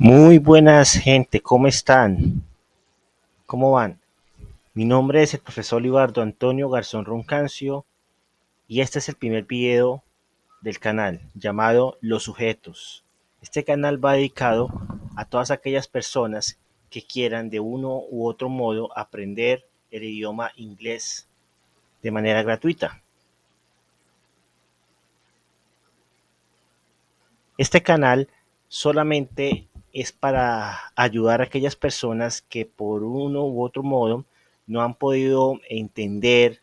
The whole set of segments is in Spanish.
Muy buenas gente, ¿cómo están? ¿Cómo van? Mi nombre es el profesor Libardo Antonio Garzón Roncancio y este es el primer video del canal llamado Los Sujetos. Este canal va dedicado a todas aquellas personas que quieran de uno u otro modo aprender el idioma inglés de manera gratuita. Este canal solamente es para ayudar a aquellas personas que por uno u otro modo no han podido entender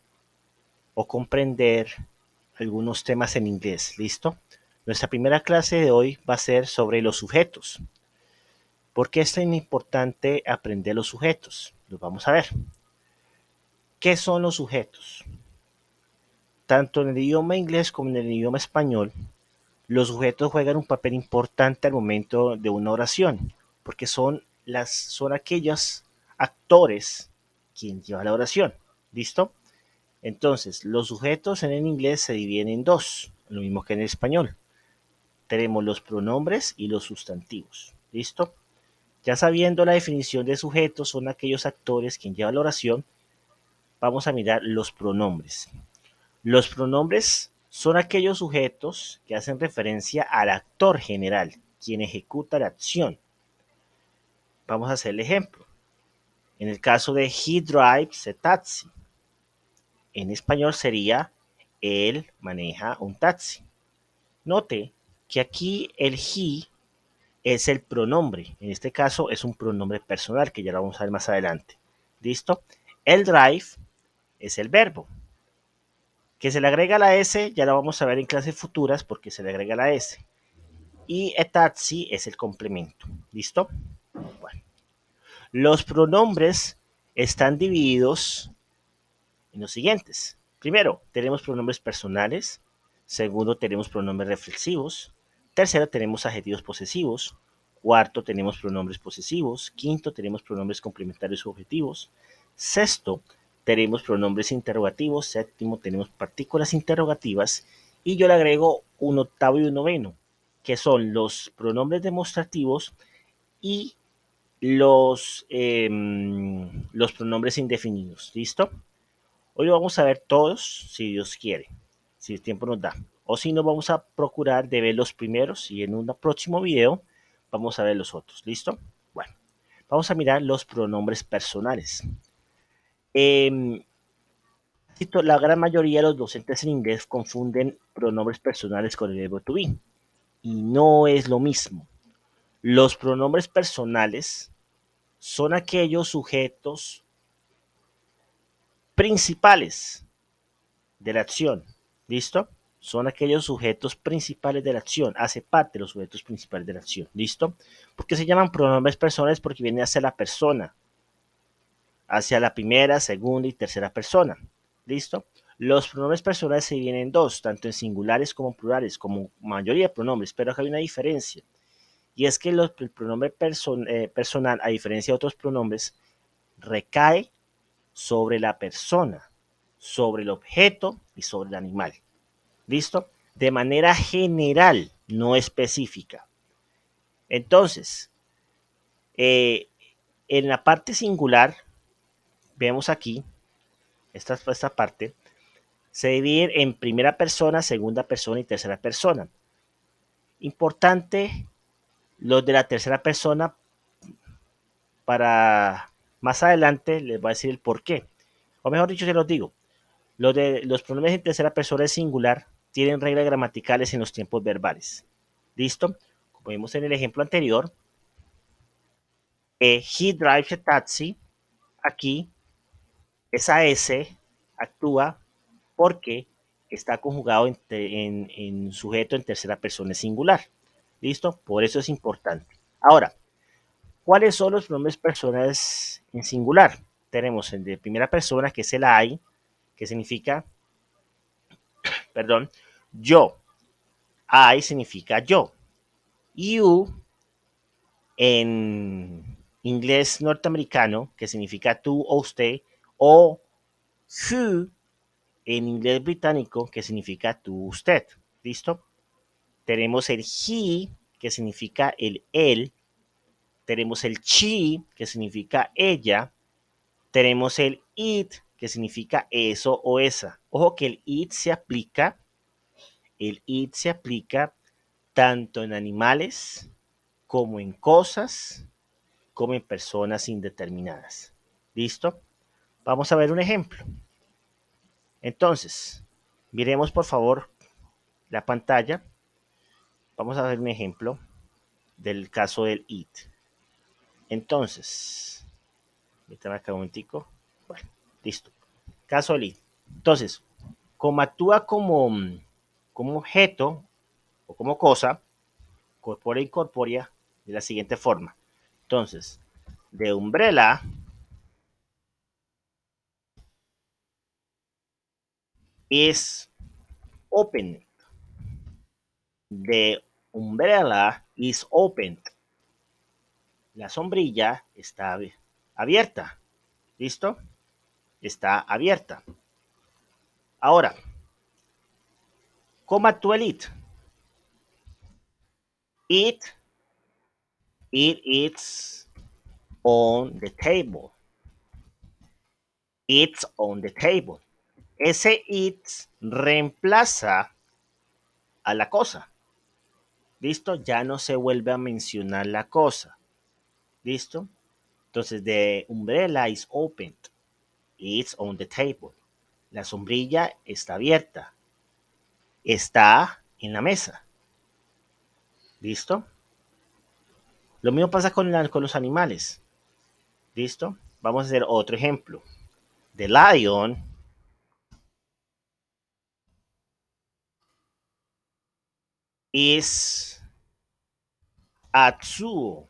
o comprender algunos temas en inglés. ¿Listo? Nuestra primera clase de hoy va a ser sobre los sujetos. ¿Por qué es tan importante aprender los sujetos? Los vamos a ver. ¿Qué son los sujetos? Tanto en el idioma inglés como en el idioma español, los sujetos juegan un papel importante al momento de una oración, porque son aquellos actores quien lleva la oración. ¿Listo? Entonces, los sujetos en el inglés se dividen en dos, lo mismo que en el español. Tenemos los pronombres y los sustantivos. ¿Listo? Ya sabiendo la definición de sujetos, son aquellos actores quien lleva la oración, vamos a mirar los pronombres. Los pronombres son aquellos sujetos que hacen referencia al actor general, quien ejecuta la acción. Vamos a hacer el ejemplo. En el caso de he drives a taxi, en español sería él maneja un taxi. Note que aquí el he es el pronombre. En este caso es un pronombre personal que ya lo vamos a ver más adelante. ¿Listo? El drive es el verbo. Que se le agrega la S, ya lo vamos a ver en clases futuras porque se le agrega la S. Y a taxi es el complemento. ¿Listo? Bueno, los pronombres están divididos en los siguientes. Primero, tenemos pronombres personales. Segundo, tenemos pronombres reflexivos. Tercero, tenemos adjetivos posesivos. Cuarto, tenemos pronombres posesivos. Quinto, tenemos pronombres complementarios u objetivos. Sexto, tenemos pronombres interrogativos. Séptimo, tenemos partículas interrogativas. Y yo le agrego un octavo y un noveno, que son los pronombres demostrativos y los pronombres indefinidos. ¿Listo? Hoy lo vamos a ver todos, si Dios quiere, si el tiempo nos da. O si no, vamos a procurar de ver los primeros y en un próximo video vamos a ver los otros. ¿Listo? Bueno, vamos a mirar los pronombres personales. Eh, la gran mayoría de los docentes en inglés confunden pronombres personales con el verbo to be. Y no es lo mismo. Los pronombres personales son aquellos sujetos principales de la acción. ¿Listo? Son aquellos sujetos principales de la acción. Hace parte de los sujetos principales de la acción. ¿Listo? Porque se llaman pronombres personales porque viene hacia la persona. Hacia la primera, segunda y tercera persona. ¿Listo? Los pronombres personales se dividen en dos, tanto en singulares como en plurales, como mayoría de pronombres, pero acá hay una diferencia. Y es que el pronombre personal, a diferencia de otros pronombres, recae sobre la persona, sobre el objeto y sobre el animal. ¿Listo? De manera general, no específica. Entonces, eh, en la parte singular, vemos aquí, esta parte, se divide en primera persona, segunda persona y tercera persona. Importante, los de la tercera persona, para más adelante les voy a decir el por qué. O mejor dicho, se los digo. Los pronombres en tercera persona es singular tienen reglas gramaticales en los tiempos verbales. ¿Listo? Como vimos en el ejemplo anterior, he drives a taxi, aquí esa S actúa porque está conjugado en sujeto en tercera persona singular. ¿Listo? Por eso es importante. Ahora, ¿cuáles son los pronombres personales en singular? Tenemos el de primera persona, que es el I, que significa, perdón, yo. I significa yo. You en inglés norteamericano, que significa tú o usted, o who en inglés británico, que significa tú, usted. ¿Listo? Tenemos el he, que significa el él, tenemos el she, que significa ella, tenemos el it, que significa eso o esa. Ojo que el it se aplica tanto en animales como en cosas, como en personas indeterminadas. ¿Listo? Vamos a ver un ejemplo. Entonces, miremos por favor la pantalla. Vamos a ver un ejemplo del caso del it. Entonces, permítame acá un momentico. Bueno, listo. Caso del it. Entonces, como actúa como objeto o como cosa, corpórea y corpórea, de la siguiente forma. Entonces, the umbrella is open. The umbrella is open. La sombrilla está abierta. ¿Listo? Está abierta. Ahora, ¿cómo actúa el it? It, it is on the table. It's on the table. Ese it reemplaza a la cosa. ¿Listo? Ya no se vuelve a mencionar la cosa. ¿Listo? Entonces, the umbrella is opened. It's on the table. La sombrilla está abierta. Está en la mesa. ¿Listo? Lo mismo pasa con los animales. ¿Listo? Vamos a hacer otro ejemplo. The lion is at zoo.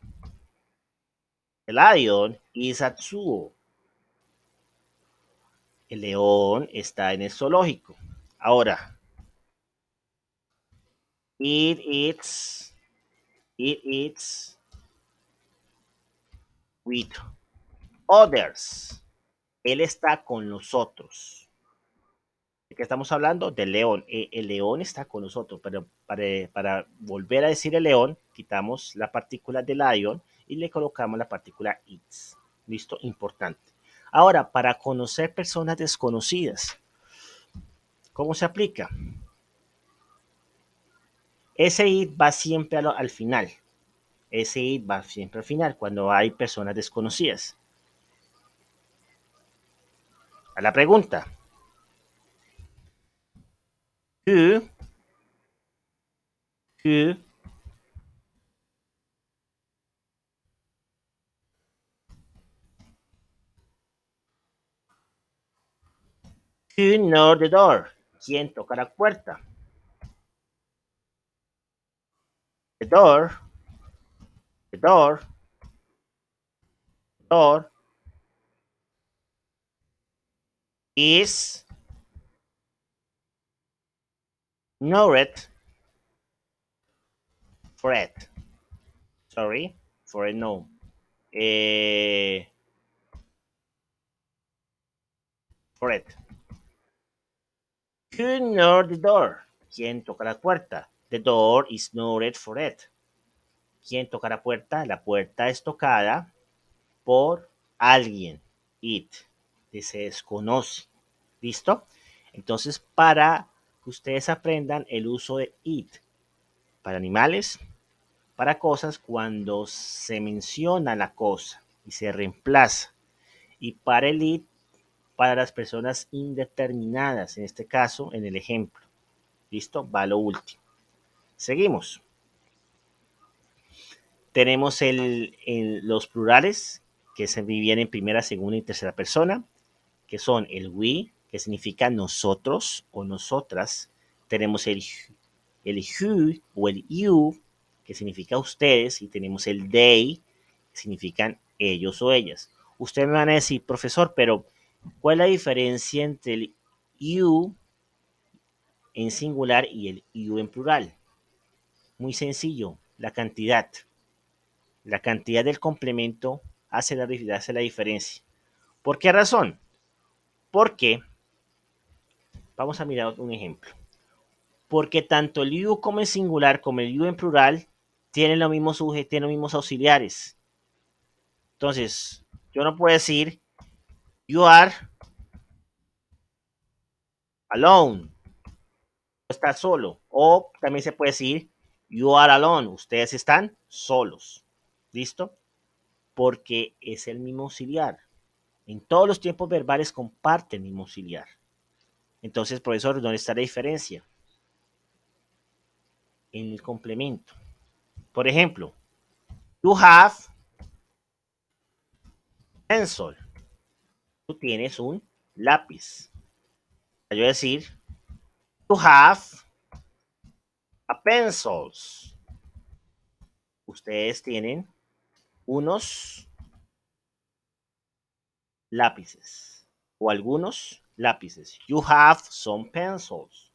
The lion is at zoo. El león está en el zoológico. Ahora, it eats, it eats with others. Él está con nosotros. ¿De qué estamos hablando? Del león. El león está con nosotros, pero para volver a decir el león, quitamos la partícula de lion y le colocamos la partícula eats. ¿Listo? Importante. Ahora, para conocer personas desconocidas, ¿cómo se aplica? Ese it va siempre al final. Ese it va siempre al final cuando hay personas desconocidas. A la pregunta. Who, who, who knocked the door? ¿Quién toca la puerta? The door, the door, door is knocked for it. Sorry, for it no. For it. Who knocked the door? ¿Quién toca la puerta? The door is knocked for it. ¿Quién toca la puerta? La puerta es tocada por alguien. It. Se desconoce. ¿Listo? Entonces, para que ustedes aprendan el uso de it para animales, para cosas, cuando se menciona la cosa y se reemplaza. Y para el it, para las personas indeterminadas, en este caso, en el ejemplo. ¿Listo? Va lo último. Seguimos. Tenemos los plurales que se vivían en primera, segunda y tercera persona, que son el we, que significa nosotros o nosotras. Tenemos el who o el you, que significa ustedes, y tenemos el they, que significan ellos o ellas. Ustedes me van a decir, profesor, pero ¿cuál es la diferencia entre el you en singular y el you en plural? Muy sencillo, la cantidad. La cantidad del complemento hace la diferencia. ¿Por qué razón? Porque, vamos a mirar un ejemplo. Porque tanto el you como en singular como el you en plural tienen los mismos sujetos, tienen los mismos auxiliares. Entonces, yo no puedo decir you are alone, está solo. O también se puede decir you are alone, ustedes están solos. ¿Listo? Porque es el mismo auxiliar. En todos los tiempos verbales comparten el mismo auxiliar. Entonces, profesor, ¿dónde está la diferencia? En el complemento. Por ejemplo, you have pencil. Tú tienes un lápiz. Yo voy a decir, you have a pencils. Ustedes tienen unos lápices o algunos lápices. You have some pencils.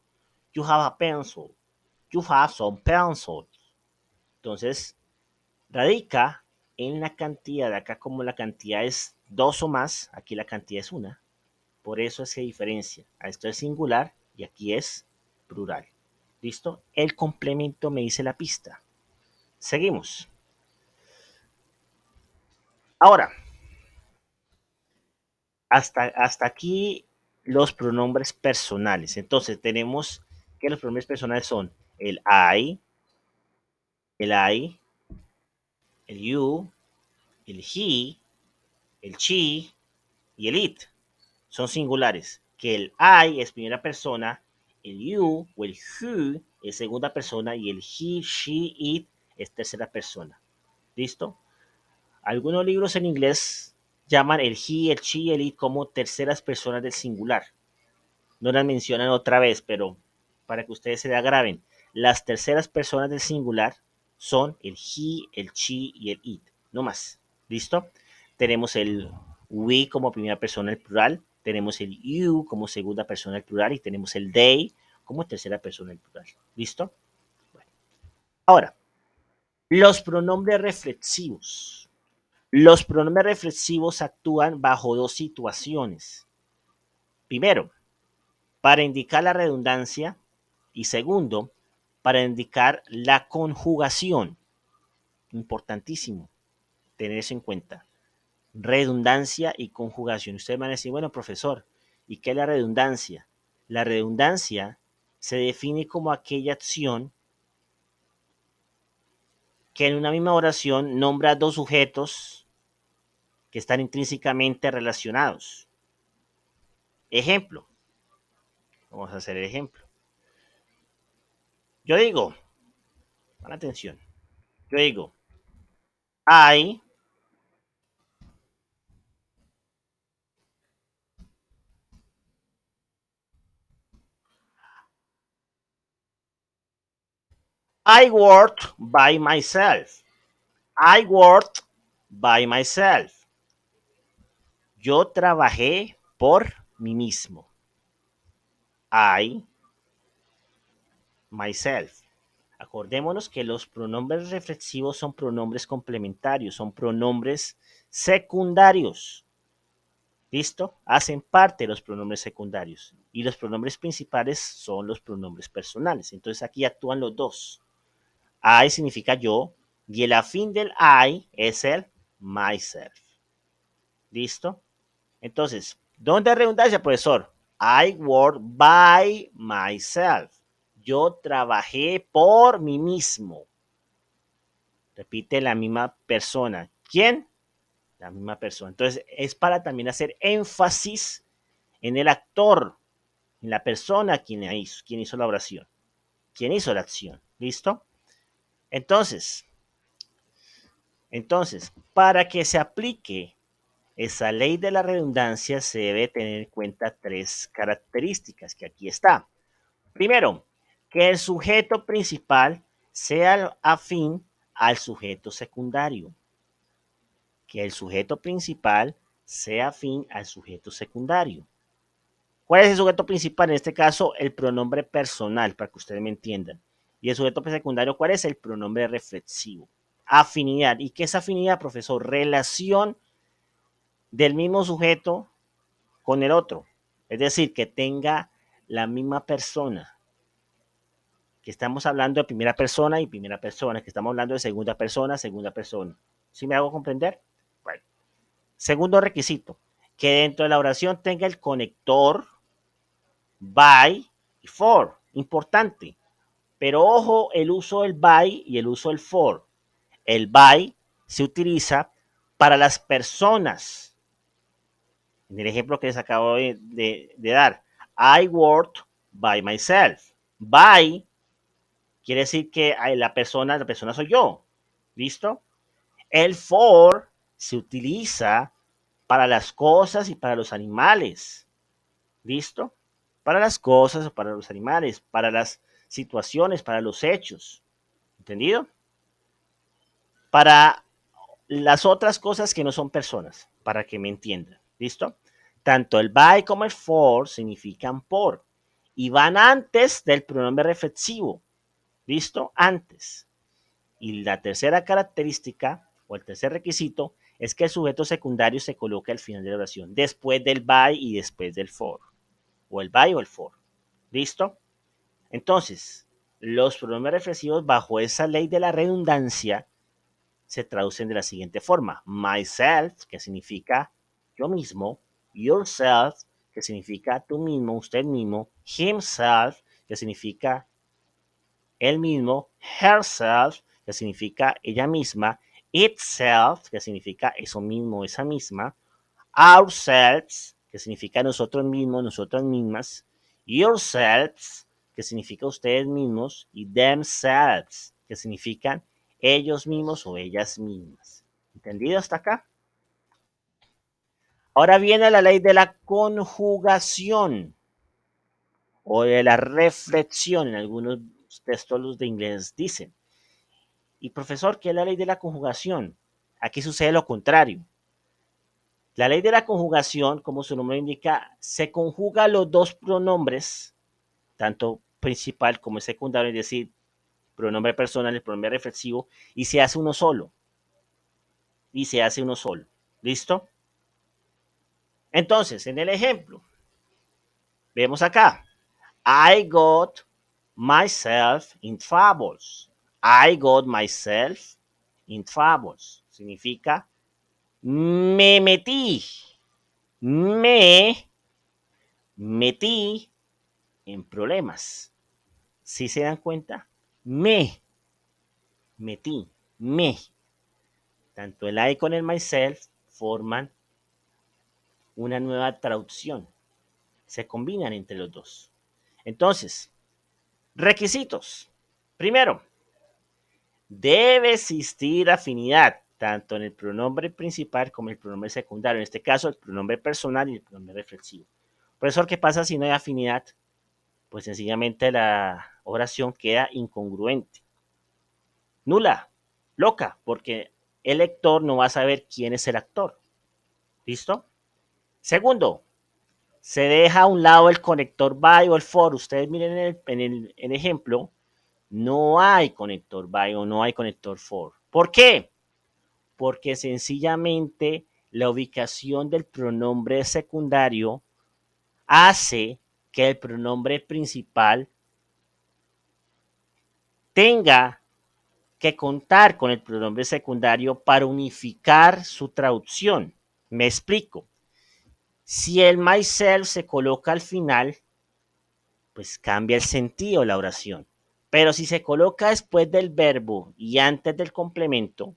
You have a pencil. You have some pencils. Entonces, radica en la cantidad. Acá como la cantidad es dos o más, aquí la cantidad es una. Por eso se diferencia. Esto es singular y aquí es plural. ¿Listo? El complemento me dice la pista. Seguimos. Ahora, hasta aquí los pronombres personales. Entonces tenemos que los pronombres personales son el I, el you, el he, el she y el it. Son singulares. Que el I es primera persona, el you o el who es segunda persona y el he, she, it es tercera persona. ¿Listo? Algunos libros en inglés llaman el he, el she y el it como terceras personas del singular. No las mencionan otra vez, pero para que ustedes se graben, las terceras personas del singular son el he, el she y el it, no más. ¿Listo? Tenemos el we como primera persona del plural, tenemos el you como segunda persona del plural y tenemos el they como tercera persona del plural. ¿Listo? Bueno. Ahora, los pronombres reflexivos. Los pronombres reflexivos actúan bajo dos situaciones. Primero, para indicar la redundancia y segundo, para indicar la conjugación. Importantísimo tener eso en cuenta. Redundancia y conjugación. Ustedes van a decir, bueno, profesor, ¿y qué es la redundancia? La redundancia se define como aquella acción que en una misma oración nombra dos sujetos que están intrínsecamente relacionados. Ejemplo. Vamos a hacer el ejemplo. Yo digo, pon atención, yo digo, I worked by myself. I worked by myself. Yo trabajé por mí mismo. I, myself. Acordémonos que los pronombres reflexivos son pronombres complementarios, son pronombres secundarios. ¿Listo? Hacen parte de los pronombres secundarios. Y los pronombres principales son los pronombres personales. Entonces aquí actúan los dos. I significa yo y el afín del I es el myself. ¿Listo? Entonces, ¿dónde hay redundancia, profesor? I work by myself. Yo trabajé por mí mismo. Repite la misma persona. ¿Quién? La misma persona. Entonces, es para también hacer énfasis en el actor, en la persona quien hizo la oración, quien hizo la acción. ¿Listo? Entonces, para que se aplique esa ley de la redundancia se debe tener en cuenta tres características que aquí está. Primero, que el sujeto principal sea afín al sujeto secundario. Que el sujeto principal sea afín al sujeto secundario. ¿Cuál es el sujeto principal? En este caso, el pronombre personal, para que ustedes me entiendan. Y el sujeto secundario, ¿cuál es? El pronombre reflexivo. Afinidad. ¿Y qué es afinidad, profesor? Relación del mismo sujeto con el otro. Es decir, que tenga la misma persona. Que estamos hablando de primera persona y primera persona. Que estamos hablando de segunda persona, segunda persona. ¿Sí me hago comprender? Bueno. Segundo requisito, que dentro de la oración tenga el conector by y for. Importante. Pero ojo el uso del by y el uso del for. El by se utiliza para las personas. En el ejemplo que les acabo de dar. I worked by myself. By quiere decir que la persona soy yo. ¿Listo? El for se utiliza para las cosas y para los animales. ¿Listo? Para las cosas o para los animales, para las situaciones, para los hechos. ¿Entendido? Para las otras cosas que no son personas, para que me entiendan. ¿Listo? Tanto el by como el for significan por y van antes del pronombre reflexivo. ¿Listo? Antes. Y la tercera característica o el tercer requisito es que el sujeto secundario se coloque al final de la oración, después del by y después del for. O el by o el for. ¿Listo? Entonces, los pronombres reflexivos bajo esa ley de la redundancia se traducen de la siguiente forma. Myself, que significa yo mismo. Yourself, que significa tú mismo, usted mismo. Himself, que significa él mismo. Herself, que significa ella misma. Itself, que significa eso mismo, esa misma. Ourselves, que significa nosotros mismos, nosotras mismas. Yourselves, que significa ustedes mismos. Y themselves, que significan ellos mismos o ellas mismas. ¿Entendido hasta acá? Ahora viene la ley de la conjugación o de la reflexión. En algunos textos los de inglés dicen. Y profesor, ¿qué es la ley de la conjugación? Aquí sucede lo contrario. La ley de la conjugación, como su nombre indica, se conjuga los dos pronombres, tanto principal como secundario, es decir, pronombre personal y pronombre reflexivo, y se hace uno solo. Y se hace uno solo. ¿Listo? Entonces, en el ejemplo, vemos acá. I got myself in troubles. I got myself in troubles. Significa me metí en problemas. Si se dan cuenta, me metí, me. Tanto el I con el myself forman una nueva traducción. Se combinan entre los dos. Entonces, requisitos. Primero, debe existir afinidad tanto en el pronombre principal como en el pronombre secundario. En este caso, el pronombre personal y el pronombre reflexivo. Profesor, ¿qué pasa si no hay afinidad? Pues sencillamente la oración queda incongruente. Nula, loca, porque el lector no va a saber quién es el actor. ¿Listo? Segundo, se deja a un lado el conector by o el for. Ustedes miren en el ejemplo, no hay conector by o no hay conector for. ¿Por qué? Porque sencillamente la ubicación del pronombre secundario hace que el pronombre principal tenga que contar con el pronombre secundario para unificar su traducción. Me explico. Si el myself se coloca al final, pues cambia el sentido de la oración. Pero si se coloca después del verbo y antes del complemento,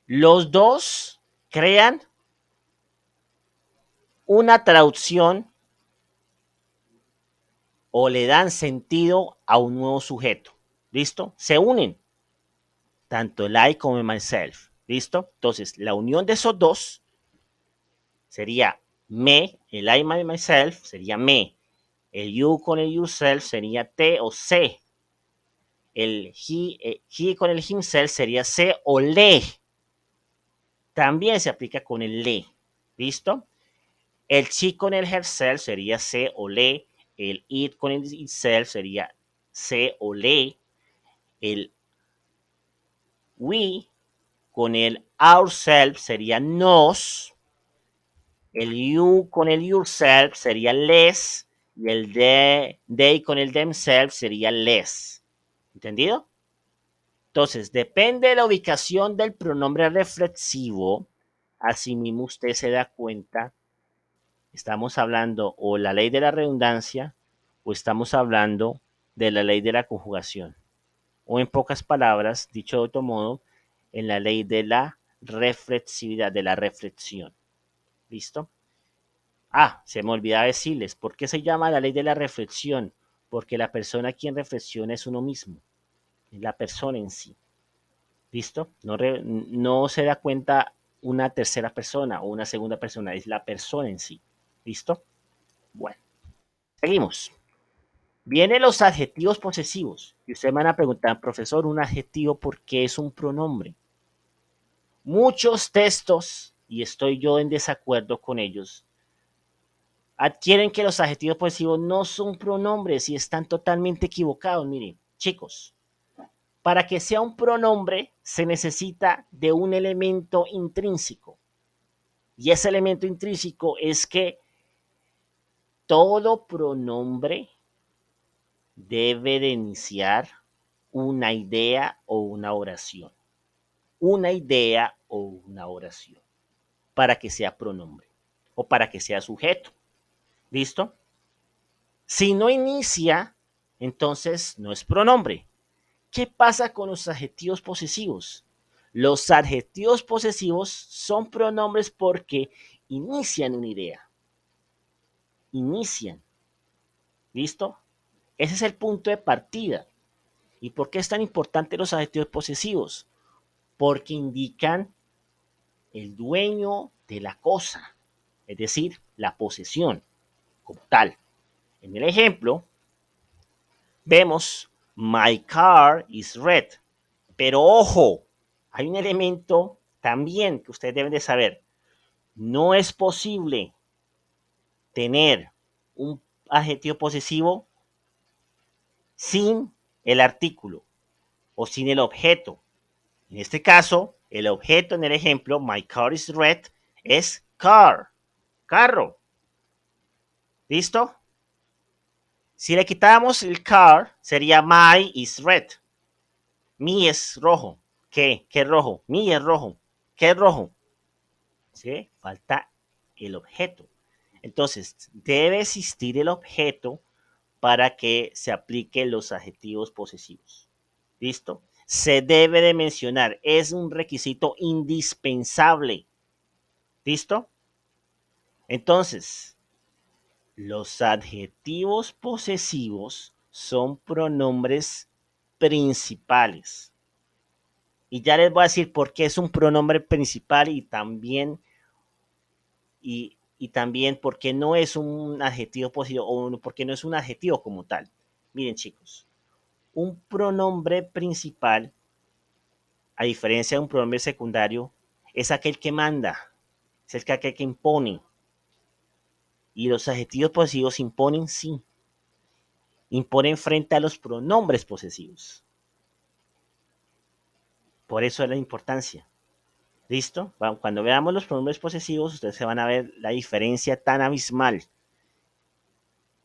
los dos crean una traducción o le dan sentido a un nuevo sujeto. ¿Listo? Se unen, tanto el I como el myself. ¿Listo? Entonces, la unión de esos dos sería me, el I, my, myself, sería me. El you con el yourself sería te o se. El he con el himself sería se o le. También se aplica con el le. ¿Listo? El she con el herself sería se o le. El it con el itself sería se o le. El we con el ourself sería nos. El you con el yourself sería les. Y el they con el themselves sería les. ¿Entendido? Entonces, depende de la ubicación del pronombre reflexivo, asimismo usted se da cuenta, estamos hablando o la ley de la redundancia o estamos hablando de la ley de la conjugación. O en pocas palabras, dicho de otro modo, en la ley de la reflexividad, de la reflexión. ¿Listo? Ah, se me olvidaba decirles, ¿por qué se llama la ley de la reflexión? Porque la persona quien reflexiona es uno mismo, es la persona en sí. ¿Listo? No se da cuenta una tercera persona o una segunda persona, es la persona en sí. ¿Listo? Bueno, seguimos. Vienen los adjetivos posesivos. Y ustedes van a preguntar, profesor, un adjetivo, ¿por qué es un pronombre? Muchos textos, y estoy yo en desacuerdo con ellos, adquieren que los adjetivos posesivos no son pronombres y están totalmente equivocados. Miren, chicos, para que sea un pronombre se necesita de un elemento intrínseco. Y ese elemento intrínseco es que todo pronombre debe de iniciar una idea o una oración. Una idea o una oración para que sea pronombre o para que sea sujeto. ¿Listo? Si no inicia, entonces no es pronombre. ¿Qué pasa con los adjetivos posesivos? Los adjetivos posesivos son pronombres porque inician una idea. Inician. ¿Listo? Ese es el punto de partida. ¿Y por qué es tan importante los adjetivos posesivos? Porque indican el dueño de la cosa, es decir, la posesión como tal. En el ejemplo, vemos My car is red. Pero ojo, hay un elemento también que ustedes deben de saber. No es posible tener un adjetivo posesivo sin el artículo o sin el objeto. En este caso, el objeto en el ejemplo, My car is red, es car, carro. ¿Listo? Si le quitamos el car, sería My is red. Mi es rojo. ¿Qué? ¿Qué es rojo? Mi es rojo. ¿Qué es rojo? ¿Sí? Falta el objeto. Entonces, debe existir el objeto para que se apliquen los adjetivos posesivos. ¿Listo? Se debe de mencionar, es un requisito indispensable. ¿Listo? Entonces, los adjetivos posesivos son pronombres principales. Y ya les voy a decir por qué es un pronombre principal y también por qué no es un adjetivo posesivo o por qué no es un adjetivo como tal. Miren chicos, un pronombre principal, a diferencia de un pronombre secundario, es aquel que manda, es aquel que impone. Y los adjetivos posesivos imponen, sí, imponen frente a los pronombres posesivos. Por eso es la importancia. ¿Listo? Cuando veamos los pronombres posesivos, ustedes se van a ver la diferencia tan abismal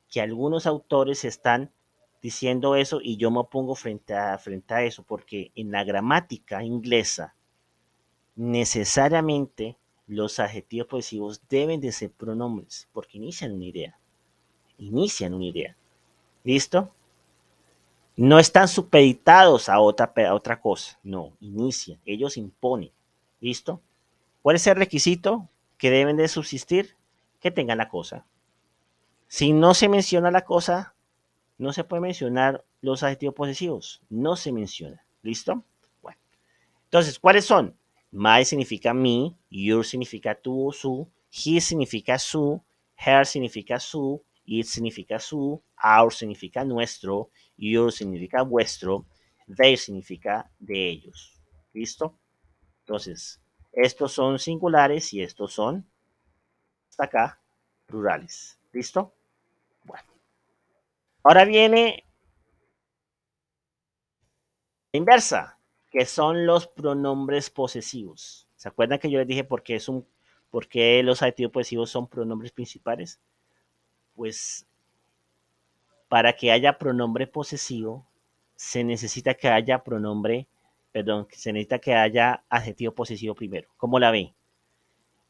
que algunos autores están diciendo eso y yo me opongo frente a eso, porque en la gramática inglesa necesariamente los adjetivos posesivos deben de ser pronombres, porque inician una idea. Inician una idea. ¿Listo? No están supeditados a otra cosa. No, inician. Ellos imponen. ¿Listo? ¿Cuál es el requisito que deben de subsistir? Que tengan la cosa. Si no se menciona la cosa, no se puede mencionar los adjetivos posesivos. No se menciona. ¿Listo? Bueno. Entonces, ¿cuáles son? My significa mi, your significa tú o su, his significa su, her significa su, it significa su, our significa nuestro, your significa vuestro, they significa de ellos. ¿Listo? Entonces, estos son singulares y estos son, hasta acá, plurales. ¿Listo? Bueno. Ahora viene la inversa, que son los pronombres posesivos. ¿Se acuerdan que yo les dije por qué los adjetivos posesivos son pronombres principales? Pues para que haya pronombre posesivo, se necesita que haya se necesita que haya adjetivo posesivo primero. ¿Cómo la ve?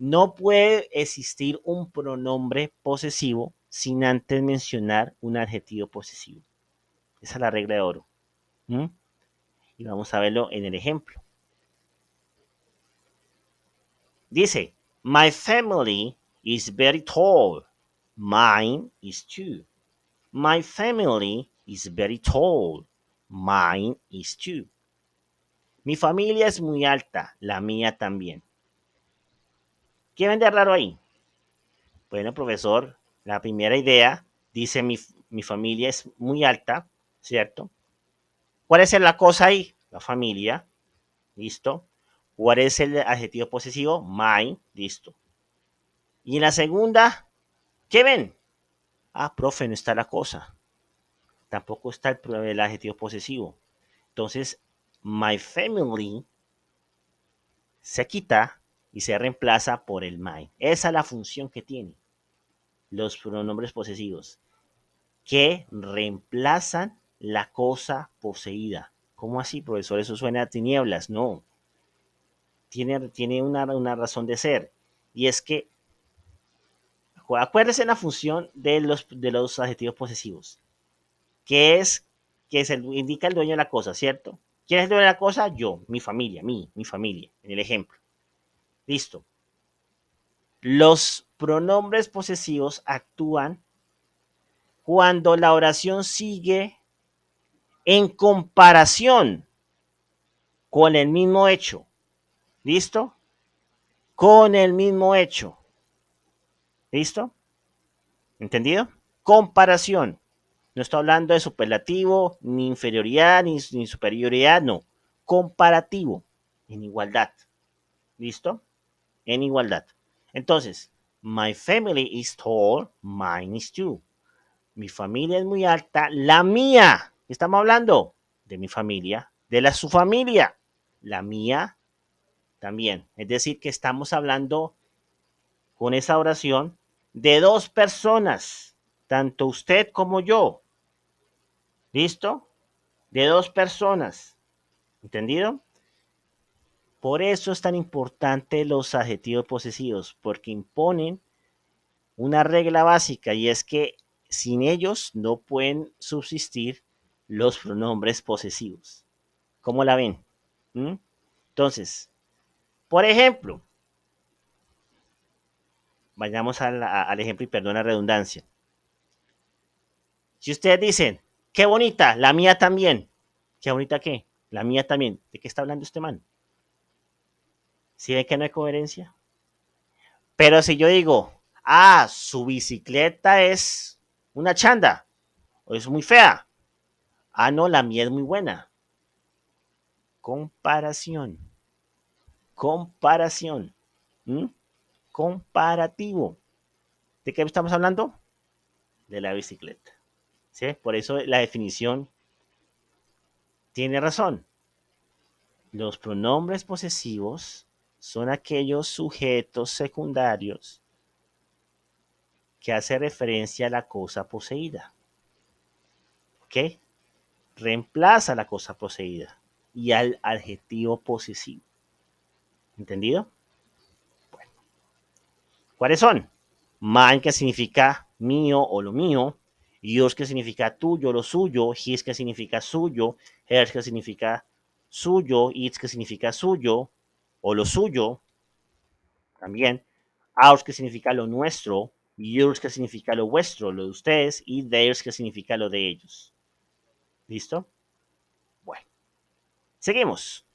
No puede existir un pronombre posesivo sin antes mencionar un adjetivo posesivo. Esa es la regla de oro. ¿Mm? Y vamos a verlo en el ejemplo. Dice, my family is very tall. Mine is too. My family is very tall. Mine is too. Mi familia es muy alta, la mía también. ¿Qué ven de raro ahí? Bueno, profesor, la primera idea dice mi familia es muy alta, ¿cierto? ¿Cuál es la cosa ahí? La familia, listo. ¿Cuál es el adjetivo posesivo? Mine, listo. Y en la segunda, ¿qué ven? Ah, profe, no está la cosa. Tampoco está el adjetivo posesivo. Entonces, my family se quita y se reemplaza por el mine. Esa es la función que tiene los pronombres posesivos, que reemplazan la cosa poseída. ¿Cómo así, profesor? Eso suena a tinieblas. No, tiene una razón de ser. Y es que, acuérdese en la función de los adjetivos posesivos, que es que se indica el dueño de la cosa, ¿cierto? ¿Quién es el dueño de la cosa? Yo, mi familia, mi familia, en el ejemplo. Listo. Los pronombres posesivos actúan cuando la oración sigue en comparación con el mismo hecho. ¿Listo? Con el mismo hecho. ¿Listo? ¿Entendido? Comparación. No está hablando de superlativo, ni inferioridad, ni superioridad, no. Comparativo. En igualdad. ¿Listo? En igualdad. Entonces, my family is tall, mine is too. Mi familia es muy alta, la mía. Estamos hablando de mi familia, de su familia. La mía también. Es decir, que estamos hablando con esa oración de dos personas, tanto usted como yo. ¿Listo? De dos personas. ¿Entendido? Por eso es tan importante los adjetivos posesivos, porque imponen una regla básica y es que sin ellos no pueden subsistir los pronombres posesivos. ¿Cómo la ven? ¿Mm? Entonces, por ejemplo, vayamos al ejemplo y perdón la redundancia. Si ustedes dicen, qué bonita, la mía también. ¿Qué bonita qué? La mía también. ¿De qué está hablando este man? ¿Sí ven que no hay coherencia? Pero si yo digo, ah, su bicicleta es una chanda o es muy fea. Ah, no, la mía es muy buena. Comparación. Comparación. ¿Mm? Comparativo. ¿De qué estamos hablando? De la bicicleta. ¿Sí? Por eso la definición tiene razón. Los pronombres posesivos son aquellos sujetos secundarios que hacen referencia a la cosa poseída. ¿Ok? Reemplaza a la cosa poseída y al adjetivo posesivo. ¿Entendido? Bueno, ¿cuáles son? Mine, que significa mío o lo mío. Yours, que significa tuyo, lo suyo. His, que significa suyo. Hers, que significa suyo. Its, que significa suyo o lo suyo. También. Ours, que significa lo nuestro. Yours, que significa lo vuestro, lo de ustedes. Y theirs, que significa lo de ellos. ¿Listo? Bueno, seguimos.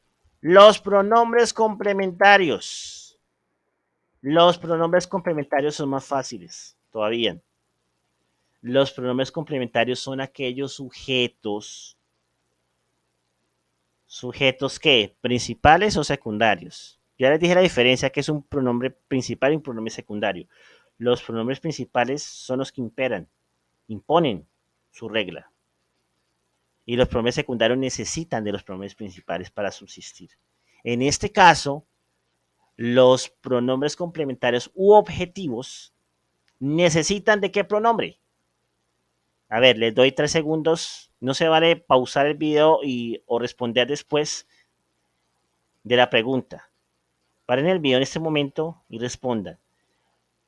Los pronombres complementarios. Los pronombres complementarios son más fáciles todavía. Los pronombres complementarios son aquellos sujetos ¿qué? Principales o secundarios. Ya les dije la diferencia que es un pronombre principal y un pronombre secundario. Los pronombres principales son los que imponen su regla. Y los pronombres secundarios necesitan de los pronombres principales para subsistir. En este caso, los pronombres complementarios u objetivos necesitan de qué pronombre. A ver, les doy 3 segundos. No se vale pausar el video o responder después de la pregunta. Paren el video en este momento y respondan.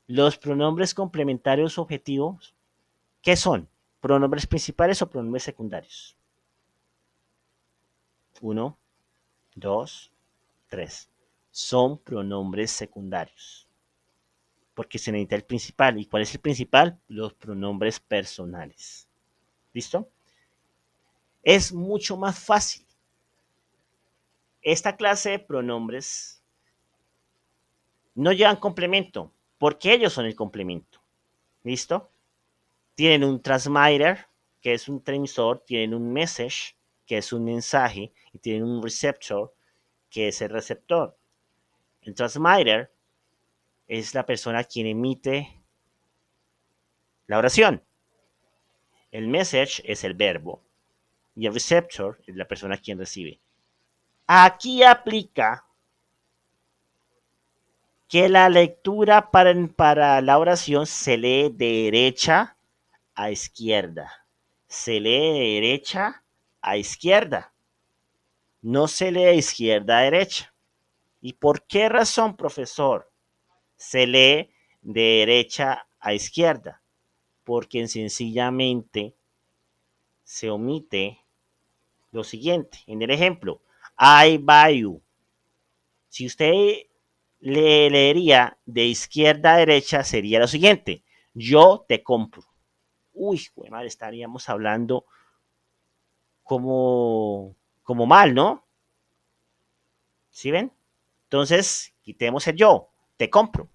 Los pronombres complementarios objetivos, ¿qué son? ¿Pronombres principales o pronombres secundarios? Uno, dos, tres. Son pronombres secundarios. Porque se necesita el principal. ¿Y cuál es el principal? Los pronombres personales. ¿Listo? Es mucho más fácil. Esta clase de pronombres no llevan complemento, porque ellos son el complemento. ¿Listo? Tienen un transmitter, que es un transmisor, tienen un message, que es un mensaje, y tienen un receptor, que es el receptor. El transmitter es la persona quien emite la oración. El message es el verbo y el receptor es la persona quien recibe. Aquí aplica que la lectura para la oración se lee de derecha a izquierda. Se lee de derecha a izquierda. No se lee de izquierda a derecha. ¿Y por qué razón, profesor? Se lee de derecha a izquierda. Porque sencillamente se omite lo siguiente. En el ejemplo, I buy you. Si usted le leería de izquierda a derecha, sería lo siguiente. Yo te compro. Uy, madre, estaríamos hablando como mal, ¿no? ¿Sí ven? Entonces, quitemos el yo. Te compro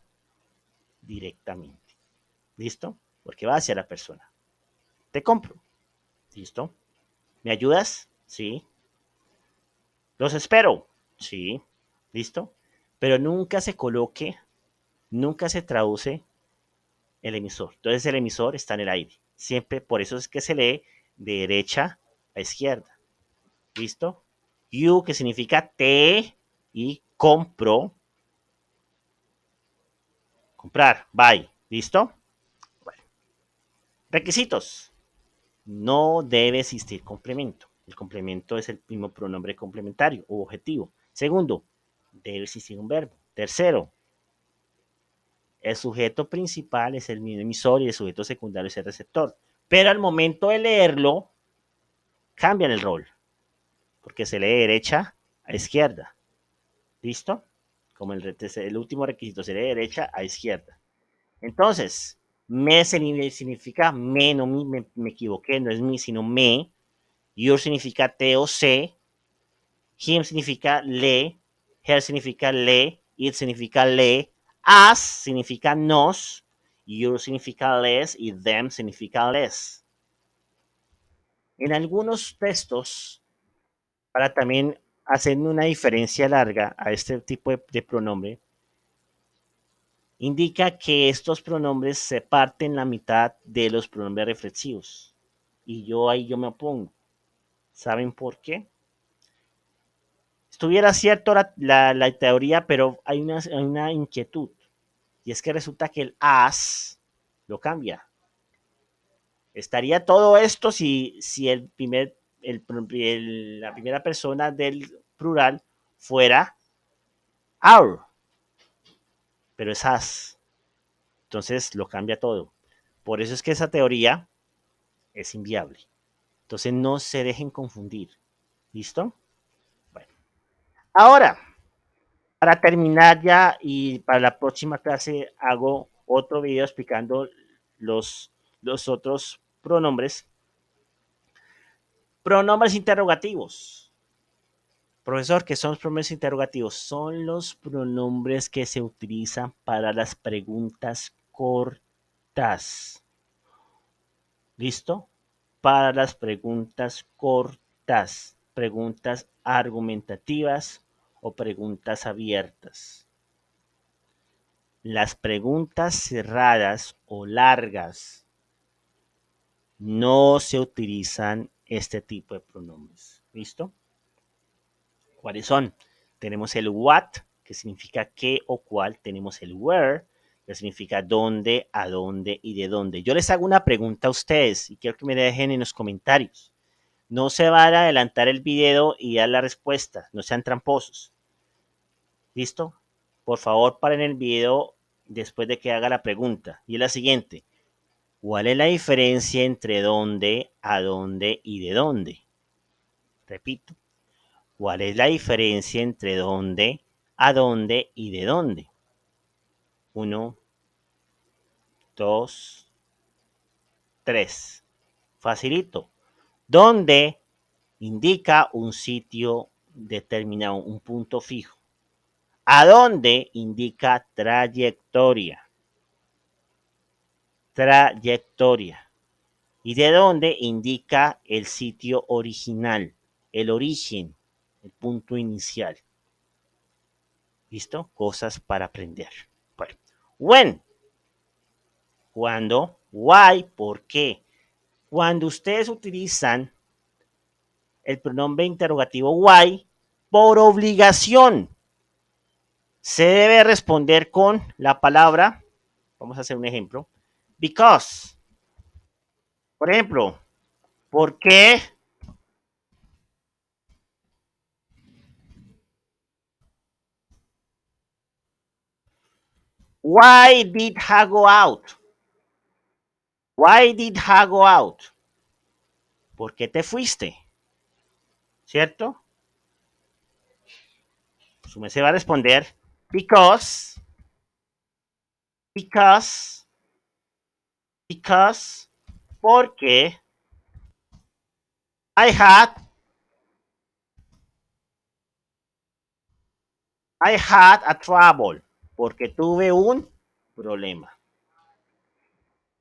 directamente. ¿Listo? Porque va hacia la persona. Te compro. ¿Listo? ¿Me ayudas? Sí. Los espero. Sí. ¿Listo? Pero nunca se coloque, nunca se traduce el emisor. Entonces el emisor está en el aire. Siempre, por eso es que se lee de derecha a izquierda. ¿Listo? You, que significa te, y compro, comprar, buy. ¿Listo? Bueno. Requisitos. No debe existir complemento. El complemento es el mismo pronombre complementario o objetivo. Segundo, debe existir un verbo. Tercero, el sujeto principal es el mismo emisor y el sujeto secundario es el receptor. Pero al momento de leerlo, cambian el rol, porque se lee de derecha a izquierda. ¿Listo? Como el último requisito, se lee de derecha a izquierda. Entonces, me significa me, no me equivoqué, no es mi, sino me. Your significa te o se. Him significa le. Her significa le. It significa le. Us significa nos. You significa les y them significa les. En algunos textos, para también hacer una diferencia larga a este tipo de pronombre, indica que estos pronombres se parten la mitad de los pronombres reflexivos. Y yo me opongo. ¿Saben por qué? Estuviera cierto la teoría, pero hay una inquietud. Y es que resulta que el as lo cambia. Estaría todo esto si la primera persona del plural fuera our, pero es as. Entonces lo cambia todo. Por eso es que esa teoría es inviable. Entonces no se dejen confundir. ¿Listo? Bueno. Ahora, para terminar ya y para la próxima clase hago otro video explicando los otros pronombres. Pronombres interrogativos. Profesor, ¿qué son los pronombres interrogativos? Son los pronombres que se utilizan para las preguntas cortas. ¿Listo? Para las preguntas cortas, preguntas argumentativas o preguntas abiertas. Las preguntas cerradas o largas no se utilizan este tipo de pronombres. ¿Listo? ¿Cuáles son? Tenemos el what, que significa qué o cuál. Tenemos el where, que significa dónde, a dónde y de dónde. Yo les hago una pregunta a ustedes y quiero que me dejen en los comentarios. No se van a adelantar el video y dar la respuesta. No sean tramposos. ¿Listo? Por favor, paren el video después de que haga la pregunta. Y es la siguiente. ¿Cuál es la diferencia entre dónde, a dónde y de dónde? Repito. ¿Cuál es la diferencia entre dónde, a dónde y de dónde? Uno, dos, tres. Facilito. ¿Dónde indica un sitio determinado, un punto fijo? ¿A dónde indica trayectoria? Trayectoria. ¿Y de dónde indica el sitio original? El origen, el punto inicial. ¿Listo? Cosas para aprender. Bueno, when, cuando, why, por qué. Cuando ustedes utilizan el pronombre interrogativo why, por obligación, se debe responder con la palabra, vamos a hacer un ejemplo, because. Por ejemplo, ¿por qué? Why did I go out? Why did I go out? ¿Por qué te fuiste? ¿Cierto? Su me se va a responder because, because, because, porque I had a trouble, porque tuve un problema.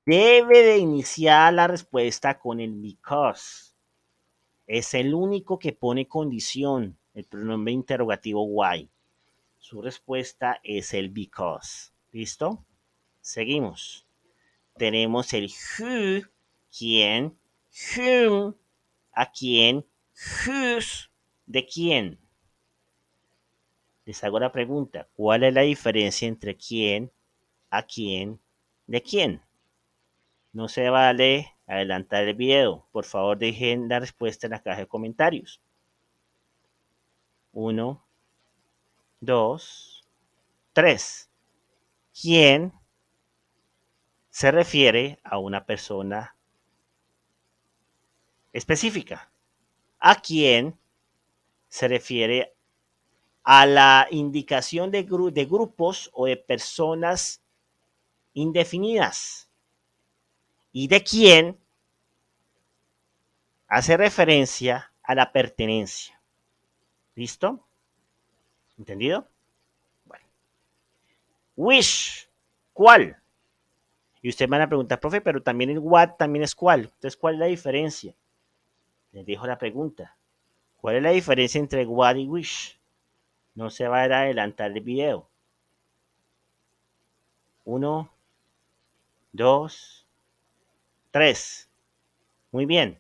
Debe de iniciar la respuesta con el because. Es el único que pone condición, el pronombre interrogativo why. Su respuesta es el because. ¿Listo? Seguimos. Tenemos el who, quién, whom, a quién, whose, de quién. Les hago la pregunta, ¿cuál es la diferencia entre quién, a quién, de quién? No se vale adelantar el video. Por favor, dejen la respuesta en la caja de comentarios. 1, 2, 3. ¿Quién se refiere a una persona específica? ¿A quién se refiere a la indicación de grupos o de personas indefinidas? ¿Y de quién hace referencia a la pertenencia? ¿Listo? ¿Entendido? Bueno. Which, ¿cuál? Y ustedes van a preguntar, profe, pero también el what también es cuál. Entonces, ¿cuál es la diferencia? Les dejo la pregunta. ¿Cuál es la diferencia entre what y which? No se va a adelantar el video. 1, 2, 3. Muy bien.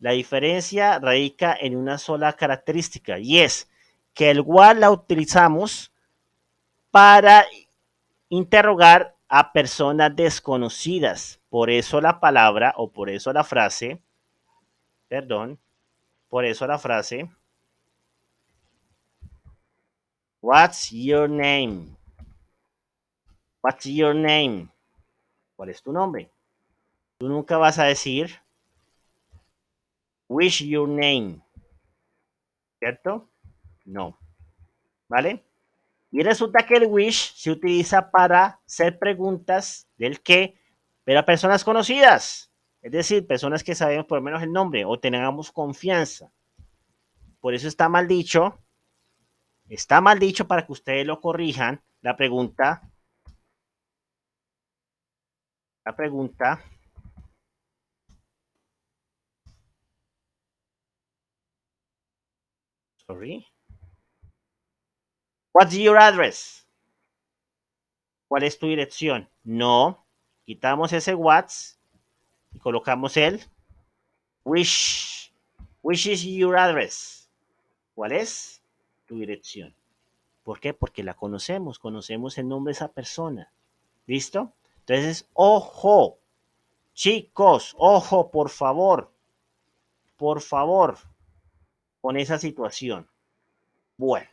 La diferencia radica en una sola característica y es que el what la utilizamos para interrogar a personas desconocidas. Por eso la palabra o por eso la frase, perdón, por eso la frase, what's your name? What's your name? ¿Cuál es tu nombre? Tú nunca vas a decir, what's your name? ¿Cierto? No. ¿Vale? Y resulta que el wish se utiliza para hacer preguntas del qué, pero a personas conocidas. Es decir, personas que sabemos por lo menos el nombre o tengamos confianza. Por eso está mal dicho. Está mal dicho para que ustedes lo corrijan. La pregunta, sorry. What's your address? ¿Cuál es tu dirección? No. Quitamos ese what's y colocamos el which. Which is your address? ¿Cuál es tu dirección? ¿Por qué? Porque la conocemos el nombre de esa persona. ¿Listo? Entonces, ojo, chicos, ojo, por favor, con esa situación. Bueno,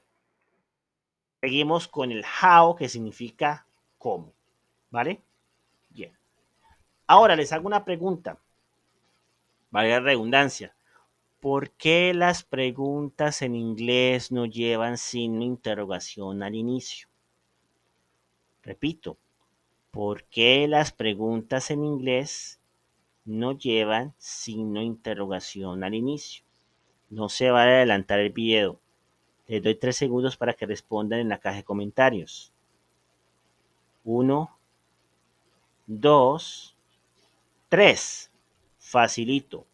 Seguimos con el how, que significa cómo, ¿vale? Bien. Ahora les hago una pregunta, vale la redundancia. ¿Por qué las preguntas en inglés no llevan signo de interrogación al inicio? Repito, ¿por qué las preguntas en inglés no llevan signo de interrogación al inicio? No se va a adelantar el video. Les doy 3 segundos para que respondan en la caja de comentarios. 1, 2, 3. Facilito.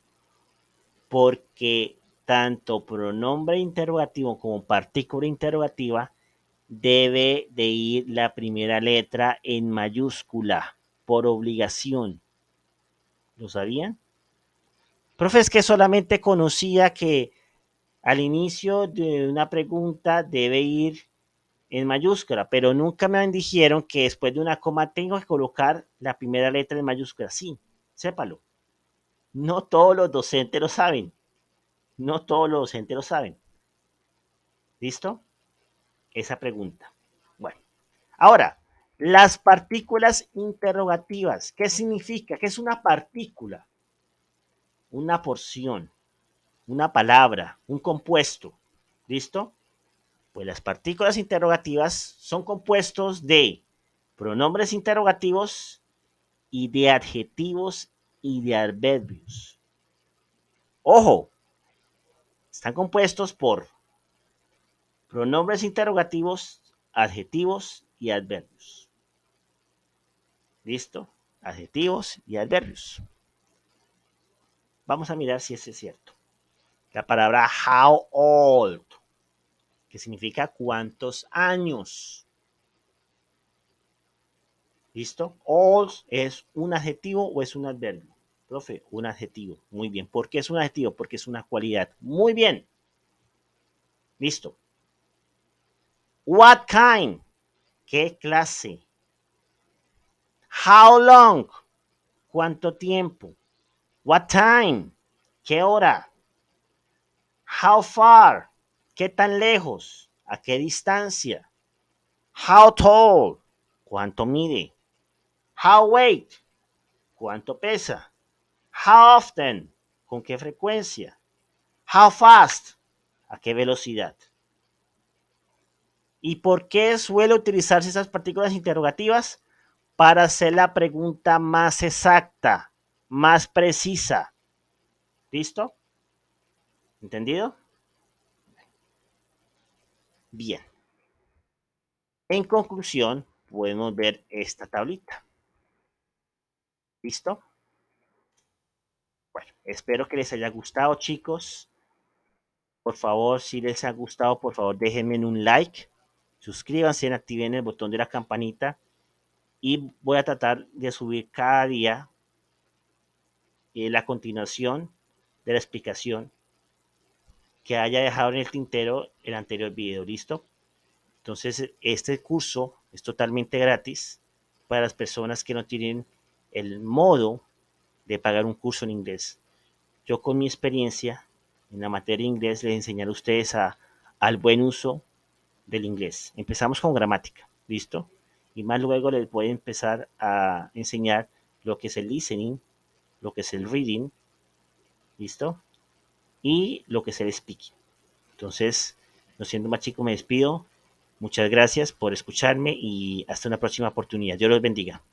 Porque tanto pronombre interrogativo como partícula interrogativa debe de ir la primera letra en mayúscula por obligación. ¿Lo sabían? Profe, es que solamente conocía que al inicio de una pregunta debe ir en mayúscula, pero nunca me dijeron que después de una coma tengo que colocar la primera letra en mayúscula. Sí, sépalo. No todos los docentes lo saben. No todos los docentes lo saben. ¿Listo? Esa pregunta. Bueno, ahora, las partículas interrogativas. ¿Qué significa? ¿Qué es una partícula? Una porción, una palabra, un compuesto. ¿Listo? Pues las partículas interrogativas son compuestos de pronombres interrogativos y de adjetivos y de adverbios. Ojo, están compuestos por pronombres interrogativos, adjetivos y adverbios. ¿Listo? Adjetivos y adverbios. Vamos a mirar si eso es cierto. La palabra how old, que significa cuántos años. ¿Listo? Old es un adjetivo o es un adverbio. Profe, un adjetivo. Muy bien. ¿Por qué es un adjetivo? Porque es una cualidad. Muy bien. Listo. What kind? ¿Qué clase? How long? ¿Cuánto tiempo? What time? ¿Qué hora? How far? ¿Qué tan lejos? ¿A qué distancia? How tall? ¿Cuánto mide? How weight? ¿Cuánto pesa? How often? ¿Con qué frecuencia? How fast? ¿A qué velocidad? ¿Y por qué suele utilizarse esas partículas interrogativas? Para hacer la pregunta más exacta, más precisa. ¿Listo? ¿Entendido? Bien. En conclusión, podemos ver esta tablita. ¿Listo? Bueno, espero que les haya gustado, chicos. Por favor, si les ha gustado, por favor, déjenme un like. Suscríbanse, activen el botón de la campanita. Y voy a tratar de subir cada día la continuación de la explicación que haya dejado en el tintero el anterior video. ¿Listo? Entonces, este curso es totalmente gratis para las personas que no tienen el modo de pagar un curso en inglés. Yo con mi experiencia en la materia de inglés les enseñaré a ustedes al buen uso del inglés. Empezamos con gramática, ¿listo? Y más luego les voy a empezar a enseñar lo que es el listening, lo que es el reading, ¿listo? Y lo que es el speaking. Entonces, no siendo más chico, me despido. Muchas gracias por escucharme y hasta una próxima oportunidad. Dios los bendiga.